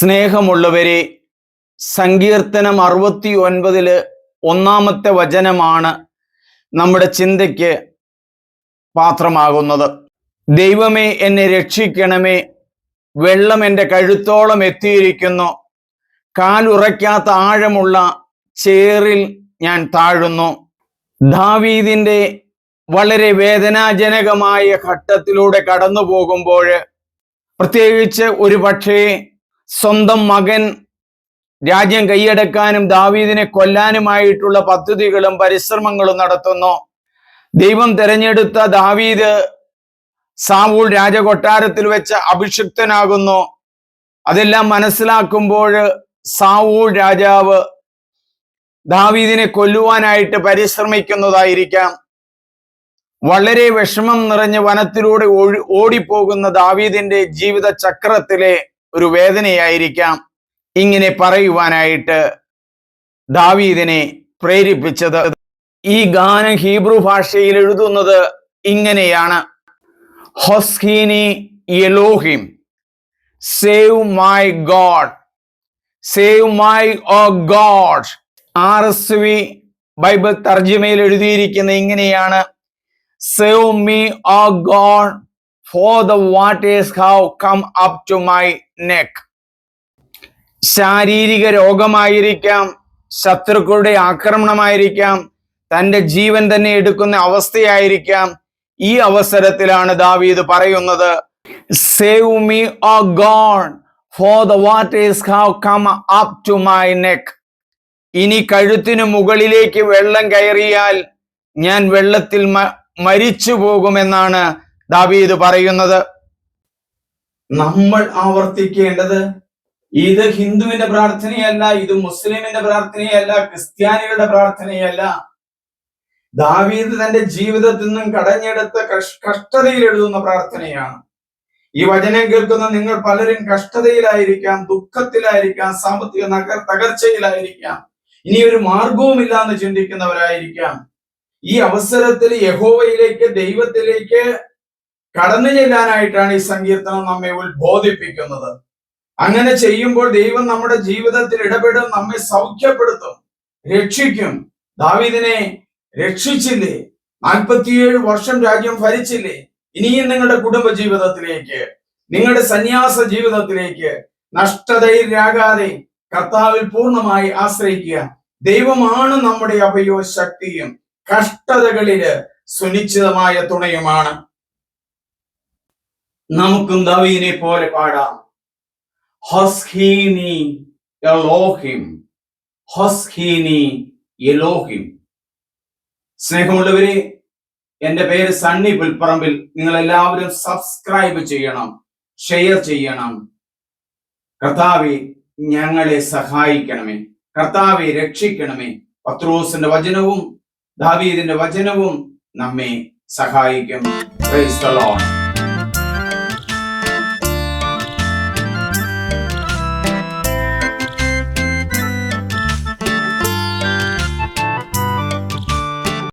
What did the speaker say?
സ്നേഹമുള്ളവരെ, സങ്കീർത്തനം 69 ഒന്നാമത്തെ വചനമാണ് നമ്മുടെ ചിന്തയ്ക്ക് പാത്രമാകുന്നത്. ദൈവമേ, എന്നെ രക്ഷിക്കണമേ, വെള്ളം എൻ്റെ കഴുത്തോളം എത്തിയിരിക്കുന്നു, കാലുറയ്ക്കാത്ത ആഴമുള്ള ചേറിൽ ഞാൻ താഴുന്നു. ദാവീദിൻ്റെ വളരെ വേദനാജനകമായ ഘട്ടത്തിലൂടെ കടന്നു പോകുമ്പോൾ, പ്രത്യേകിച്ച് ഒരു പക്ഷേ സ്വന്തം മകൻ രാജ്യം കൈയടക്കാനും ദാവീദിനെ കൊല്ലാനുമായിട്ടുള്ള പദ്ധതികളും പരിശ്രമങ്ങളും നടത്തുന്നു. ദൈവം തെരഞ്ഞെടുത്ത ദാവീദ് സാവൂൾ രാജകൊട്ടാരത്തിൽ വെച്ച് അഭിഷിക്തനാകുന്നു. അതെല്ലാം മനസ്സിലാക്കുമ്പോൾ സാവൂൾ രാജാവ് ദാവീദിനെ കൊല്ലുവാനായിട്ട് പരിശ്രമിക്കുന്നതായിരിക്കാം. വളരെ വിഷമം നിറഞ്ഞ വനത്തിലൂടെ ഓടിപ്പോകുന്ന ദാവീദിന്റെ ജീവിത ചക്രത്തിലെ ഒരു വേദനയായിരിക്കാം ഇങ്ങനെ പറയുവാനായിട്ട് ദാവീദിനെ പ്രേരിപ്പിച്ചത്. ഈ ഗാനം ഹീബ്രു ഭാഷയിൽ എഴുതുന്നത് ഇങ്ങനെയാണ്: ഹൊസ്കീനി എലോഹിം, save my god, save my O god. RSV Bible തർജ്ജിമയിൽ എഴുതിയിരിക്കുന്ന ഇങ്ങനെയാണ്: save me O God, for the waters have come up to my neck. ശാരീരിക രോഗമായിരിക്കാം, ശത്രുക്കളുടെ ആക്രമണമായിരിക്കാം, തൻ്റെ ജീവൻ തന്നെ എടുക്കുന്ന അവസ്ഥയായിരിക്കാം. ഈ അവസരത്തിലാണ് ദാവീദ് പറയുന്നത്, save me O God, for the waters have come up to my neck. ഇനി കഴുത്തിനു മുകളിലേക്ക് വെള്ളം കയറിയാൽ ഞാൻ വെള്ളത്തിൽ മരിച്ചു പോകുമെന്നാണ് ദാവീദ് പറയുന്നത്. നമ്മൾ ആവർത്തിക്കേണ്ടത്, ഇത് ഹിന്ദുവിന്റെ പ്രാർത്ഥനയല്ല, ഇത് മുസ്ലിമിന്റെ പ്രാർത്ഥനയല്ല, ക്രിസ്ത്യാനികളുടെ പ്രാർത്ഥനയല്ല. ദാവീദ് തന്റെ ജീവിതത്തിൽ നിന്നും കടഞ്ഞെടുത്ത കഷ്ടതയിൽ എഴുതുന്ന പ്രാർത്ഥനയാണ്. ഈ വചനം കേൾക്കുന്ന നിങ്ങൾ പലരും കഷ്ടതയിലായിരിക്കാം, ദുഃഖത്തിലായിരിക്കാം, സാമ്പത്തിക തകർച്ചയിലായിരിക്കാം, ഇനി ഒരു മാർഗവുമില്ല എന്ന് ചിന്തിക്കുന്നവരായിരിക്കാം. ഈ അവസരത്തിൽ യഹോവയിലേക്ക്, ദൈവത്തിലേക്ക് കടന്നു ചെല്ലാനായിട്ടാണ് ഈ സങ്കീർത്തനം നമ്മെ ഉത്ബോധിപ്പിക്കുന്നത്. അങ്ങനെ ചെയ്യുമ്പോൾ ദൈവം നമ്മുടെ ജീവിതത്തിൽ ഇടപെടും, നമ്മെ സൗഖ്യപ്പെടുത്തും, രക്ഷിക്കും. ദാവീദിനെ രക്ഷിച്ചില്ലേ? 47 വർഷം രാജ്യം ഭരിച്ചില്ലേ? ഇനിയും നിങ്ങളുടെ കുടുംബ ജീവിതത്തിലേക്ക്, നിങ്ങളുടെ സന്യാസ ജീവിതത്തിലേക്ക് നഷ്ടതയിലാകാതെ കർത്താവിൽ പൂർണ്ണമായി ആശ്രയിക്കുക. ദൈവമാണ് നമ്മുടെ അഭയവും ശക്തിയും, കഷ്ടതകളില് സുനിശ്ചിതമായ തുണയുമാണ്. നമുക്കും ദാവീദിനെ പോലെ പാടാം: ഹൊസ്കീനി എലോഹിം, ഹൊസ്കീനി എലോഹിം. സ്നേഹമുള്ളവരെ, എൻ്റെ പേര് സണ്ണി പുൽപ്പറമ്പിൽ. നിങ്ങൾ എല്ലാവരും സബ്സ്ക്രൈബ് ചെയ്യണം, ഷെയർ ചെയ്യണം. കർത്താവേ, ഞങ്ങളെ സഹായിക്കണമേ, കർത്താവെ രക്ഷിക്കണമേ. പത്രോസിന്റെ വചനവും ദാവീദിന്റെ വചനവും നമ്മെ സഹായിക്കും. Praise the Lord.